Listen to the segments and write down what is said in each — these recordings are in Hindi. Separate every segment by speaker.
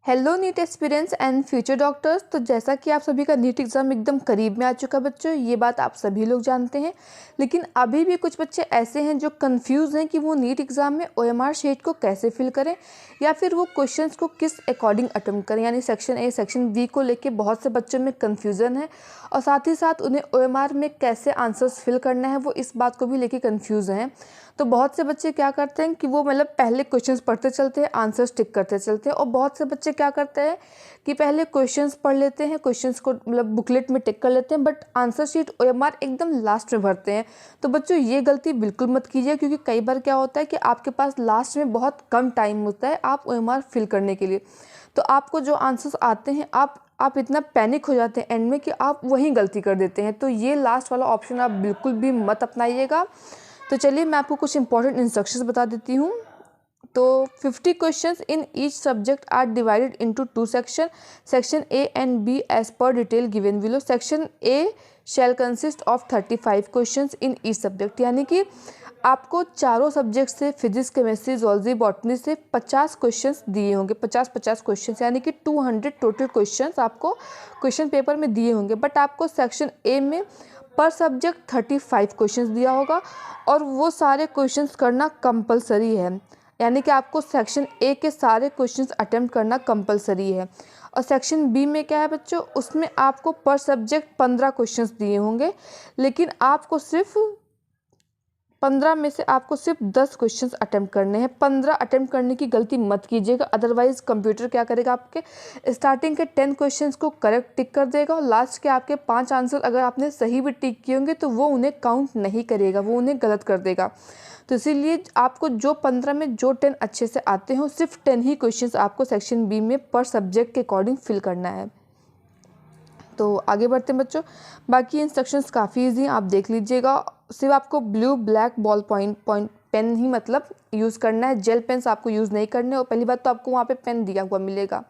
Speaker 1: Hello NEET aspirants and future doctors. तो जैसा कि आप सभी का नीट एग्ज़ाम एकदम करीब में आ चुका बच्चों, ये बात आप सभी लोग जानते हैं। लेकिन अभी भी कुछ बच्चे ऐसे हैं जो कंफ्यूज हैं कि वो नीट एग्ज़ाम में ओएमआर शीट को कैसे फिल करें या फिर वो क्वेश्चंस को किस अकॉर्डिंग अटेम्प्ट करें। यानी सेक्शन ए सेक्शन बी को लेके बहुत से बच्चों में कन्फ्यूज़न है और साथ ही साथ उन्हें ओएमआर में कैसे आंसर्स फिल करना है वो इस बात को भी लेके कन्फ्यूज़ हैं। तो बहुत से बच्चे क्या करते हैं कि वो पहले क्वेश्चंस पढ़ते चलते हैं, आंसर्स टिक करते चलते हैं। और बहुत से बच्चे क्या करते हैं कि पहले क्वेश्चंस पढ़ लेते हैं, क्वेश्चंस को बुकलेट में टिक कर लेते हैं, बट आंसर शीट ओएमआर एकदम लास्ट में भरते हैं। तो बच्चों ये गलती बिल्कुल मत कीजिए, क्योंकि कई बार क्या होता है कि आपके पास लास्ट में बहुत कम टाइम होता है आप ओएमआर फिल करने के लिए। तो आपको जो आंसर्स आते हैं आप इतना पैनिक हो जाते हैं एंड में कि आप वहीं गलती कर देते हैं। तो ये लास्ट वाला ऑप्शन आप बिल्कुल भी मत अपनाइएगा। तो चलिए मैं आपको कुछ इंपॉर्टेंट इंस्ट्रक्शंस बता देती हूँ। तो 50 questions in each subject are divided into 2 section A and B as per detail given below. Section A shall consist of 35 questions in each subject. यानी कि आपको चारों सब्जेक्ट से फिजिक्स, केमिस्ट्री, जूलॉजी, बॉटनी से 50 क्वेश्चंस दिए होंगे। 50 क्वेश्चंस यानी कि 200 टोटल क्वेश्चंस आपको क्वेश्चन पेपर में दिए होंगे। बट आपको सेक्शन ए में पर सब्जेक्ट 35 क्वेश्चंस दिया होगा और वो सारे क्वेश्चंस करना कंपलसरी है। यानी कि आपको सेक्शन ए के सारे क्वेश्चंस अटेम्प्ट करना कंपलसरी है। और सेक्शन बी में क्या है बच्चों, उसमें आपको पर सब्जेक्ट 15 क्वेश्चंस दिए होंगे, लेकिन आपको सिर्फ 15 में से आपको सिर्फ 10 क्वेश्चंस अटेम्प्ट करने हैं। 15 अटेम्प्ट करने की गलती मत कीजिएगा, अदरवाइज कंप्यूटर क्या करेगा, आपके स्टार्टिंग के 10 क्वेश्चंस को करेक्ट टिक कर देगा और लास्ट के आपके 5 आंसर अगर आपने सही भी टिक किए होंगे तो वो उन्हें काउंट नहीं करेगा, वो उन्हें गलत कर देगा। तो इसीलिए आपको जो 15 में जो 10 अच्छे से आते हो, सिर्फ 10 ही क्वेश्चंस आपको सेक्शन बी में पर सब्जेक्ट के अकॉर्डिंग फिल करना है। तो आगे बढ़ते हैं बच्चों। बाकी इंस्ट्रक्शंस काफ़ी ईजी हैं, आप देख लीजिएगा। सिर्फ आपको blue black ball point pen ही यूज़ करना है। जेल पेन्स आपको यूज़ नहीं करने। और पहली बात तो आपको वहाँ पे पेन दिया हुआ मिलेगा।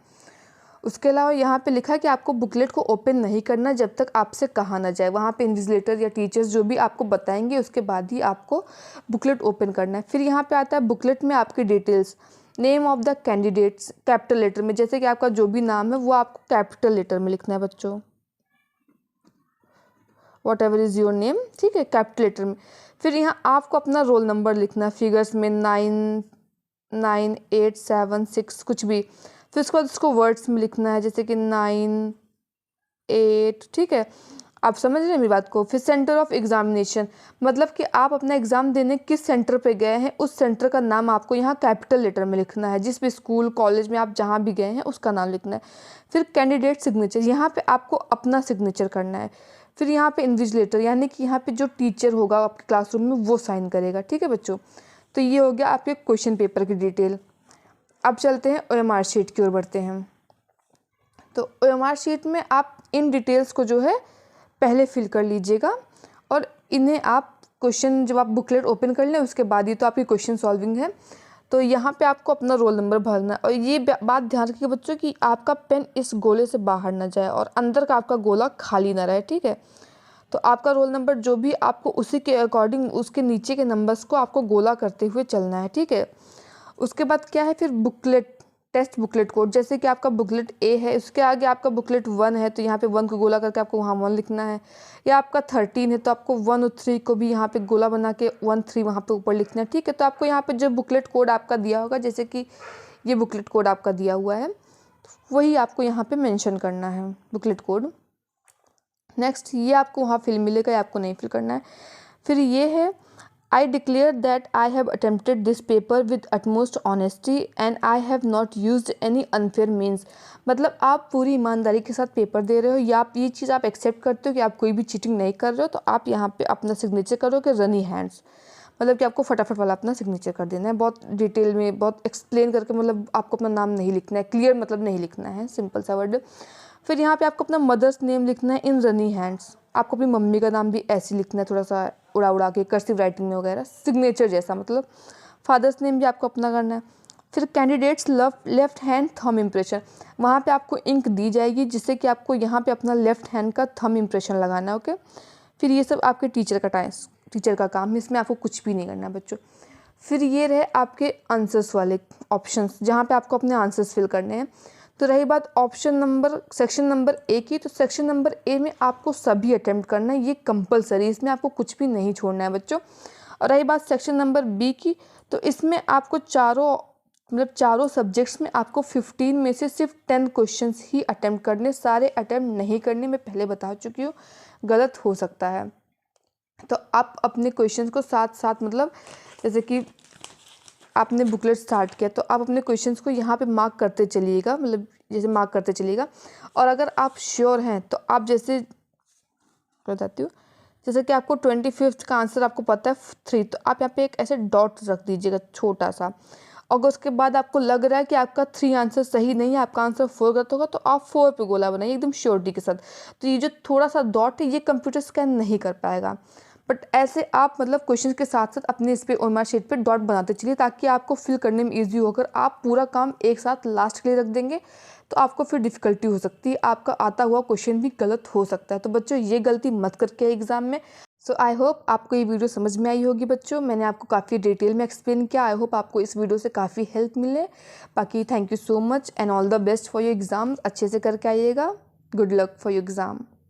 Speaker 1: उसके अलावा यहाँ पे लिखा है कि आपको बुकलेट को ओपन नहीं करना जब तक आपसे कहा ना जाए। वहाँ पे इन्विजिलेटर या टीचर्स जो भी आपको बताएंगे उसके बाद ही आपको बुकलेट ओपन करना है। फिर यहाँ पे आता है बुकलेट में आपकी details, name of the candidates capital letter में। जैसे कि आपका जो भी नाम है वो आपको कैपिटल लेटर में लिखना है बच्चों, what ever is your name, ठीक है, कैपिटल लेटर में। फिर यहाँ आपको अपना रोल नंबर लिखना है, फिगर्स में 9, 9, 8, 7, 6 कुछ भी। फिर उसके बाद उसको वर्ड्स में लिखना है, जैसे कि 9, 8, ठीक है, आप समझ रहे हैं मेरी बात को। फिर सेंटर ऑफ एग्जामिनेशन, मतलब कि आप अपना एग्ज़ाम देने किस सेंटर पे गए हैं, उस सेंटर का नाम आपको यहाँ कैपिटल लेटर में लिखना है। जिस भी स्कूल कॉलेज में आप जहाँ भी गए हैं उसका नाम लिखना है। फिर कैंडिडेट सिग्नेचर, यहाँ पे आपको अपना सिग्नेचर करना है। फिर यहाँ पे इन्विजिलेटर, यानी कि यहाँ पे जो टीचर होगा आपके क्लासरूम में वो साइन करेगा, ठीक है बच्चों। तो ये हो गया आपके क्वेश्चन पेपर की डिटेल। अब चलते हैं ओएमआर शीट की ओर बढ़ते हैं। तो ओएमआर शीट में आप इन डिटेल्स को जो है पहले फिल कर लीजिएगा और इन्हें आप क्वेश्चन जब आप बुकलेट ओपन कर लें उसके बाद ही तो आपकी क्वेश्चन सॉल्विंग है। तो यहाँ पे आपको अपना रोल नंबर भरना है। और ये बात ध्यान रखिए बच्चों कि आपका पेन इस गोले से बाहर ना जाए और अंदर का आपका गोला खाली ना रहे, ठीक है। तो आपका रोल नंबर जो भी आपको उसी के अकॉर्डिंग उसके नीचे के नंबर्स को आपको गोला करते हुए चलना है, ठीक है। उसके बाद क्या है, फिर बुकलेट टेस्ट बुकलेट कोड। जैसे कि आपका बुकलेट ए है, उसके आगे आपका बुकलेट 1 है तो यहाँ पे 1 को गोला करके आपको वहाँ 1 लिखना है। या आपका 13 है तो आपको 1 और 3 को भी यहाँ पे गोला बना के 1, 3 वहाँ पे ऊपर लिखना है, ठीक है। तो आपको यहाँ पे जो बुकलेट कोड आपका दिया होगा, जैसे कि ये बुकलेट कोड आपका दिया हुआ है, वही आपको यहाँ पे मेंशन करना है बुकलेट कोड। नेक्स्ट ये आपको वहाँ फिल मिलेगा या आपको नहीं फिल करना है। फिर ये है, I declare that I have attempted this paper with utmost honesty and I have not used any unfair means। मतलब आप पूरी ईमानदारी के साथ पेपर दे रहे हो या आप ये चीज़ आप एक्सेप्ट करते हो कि आप कोई भी चीटिंग नहीं कर रहे हो। तो आप यहाँ पे अपना सिग्नेचर करोगे रनी हैंड्स, मतलब कि आपको फटाफट वाला अपना सिग्नेचर कर देना है। बहुत डिटेल में बहुत एक्सप्लेन करके, मतलब आपको अपना नाम नहीं लिखना है, क्लियर मतलब नहीं लिखना है, सिंपल सा वर्ड। फिर यहाँ पे आपको अपना मदर्स नेम लिखना है इन रनी हैंड्स। आपको अपनी मम्मी का नाम भी ऐसे लिखना है, थोड़ा सा उड़ा उड़ा के कर्सिव राइटिंग में वगैरह, सिग्नेचर जैसा, मतलब फादर्स नेम भी आपको अपना करना है। फिर candidates left hand thumb impression, वहाँ पे आपको इंक दी जाएगी जिससे कि आपको यहाँ पे अपना लेफ्ट हैंड का थंब इम्प्रेशन लगाना है, ओके। फिर ये सब आपके टीचर का काम है, इसमें आपको कुछ भी नहीं करना है बच्चों। फिर ये रहे आपके आंसर्स वाले ऑप्शंस, जहाँ पे आपको अपने आंसर्स फिल करने हैं। तो रही बात option number section number A की, तो सेक्शन नंबर ए में आपको सभी अटेम्प्ट करना है, ये कंपलसरी, इसमें आपको कुछ भी नहीं छोड़ना है बच्चों। और रही बात सेक्शन नंबर बी की, तो इसमें आपको चारों सब्जेक्ट्स में आपको 15 में से सिर्फ 10 क्वेश्चंस ही अटेम्प्ट करने, सारे अटेम्प्ट नहीं करने, मैं पहले बता चुकी हूँ, गलत हो सकता है। तो आप अपने क्वेश्चंस को साथ साथ जैसे कि आपने बुकलेट स्टार्ट किया तो आप अपने क्वेश्चंस को यहाँ पे मार्क करते चलिएगा, जैसे मार्क करते चलिएगा। और अगर आप श्योर हैं तो आप जैसे बताती हूँ, जैसे कि आपको 25 का आंसर आपको पता है 3, तो आप यहाँ पे एक ऐसे डॉट रख दीजिएगा छोटा सा। अगर उसके बाद आपको लग रहा है कि आपका 3 आंसर सही नहीं है, आपका आंसर 4 गलत होगा, तो आप 4 पे गोला बनाइए एकदम श्योरिटी के साथ। तो ये जो थोड़ा सा डॉट है ये कंप्यूटर स्कैन नहीं कर पाएगा, बट ऐसे आप क्वेश्चन के साथ साथ अपने इस पे ओएमआर शीट पे डॉट बनाते चलिए, ताकि आपको फिल करने में ईजी हो। अगर आप पूरा काम एक साथ लास्ट के लिए रख देंगे तो आपको फिर डिफ़िकल्टी हो सकती है, आपका आता हुआ क्वेश्चन भी गलत हो सकता है। तो बच्चों ये गलती मत करके एग्ज़ाम में। सो आई होप आपको ये वीडियो समझ में आई होगी बच्चों, मैंने आपको काफ़ी डिटेल में एक्सप्लेन किया। आई होप आपको इस वीडियो से काफ़ी हेल्प मिले। बाकी thank you so much and all the best for your exam, अच्छे से करके आइएगा। Good luck for your exam.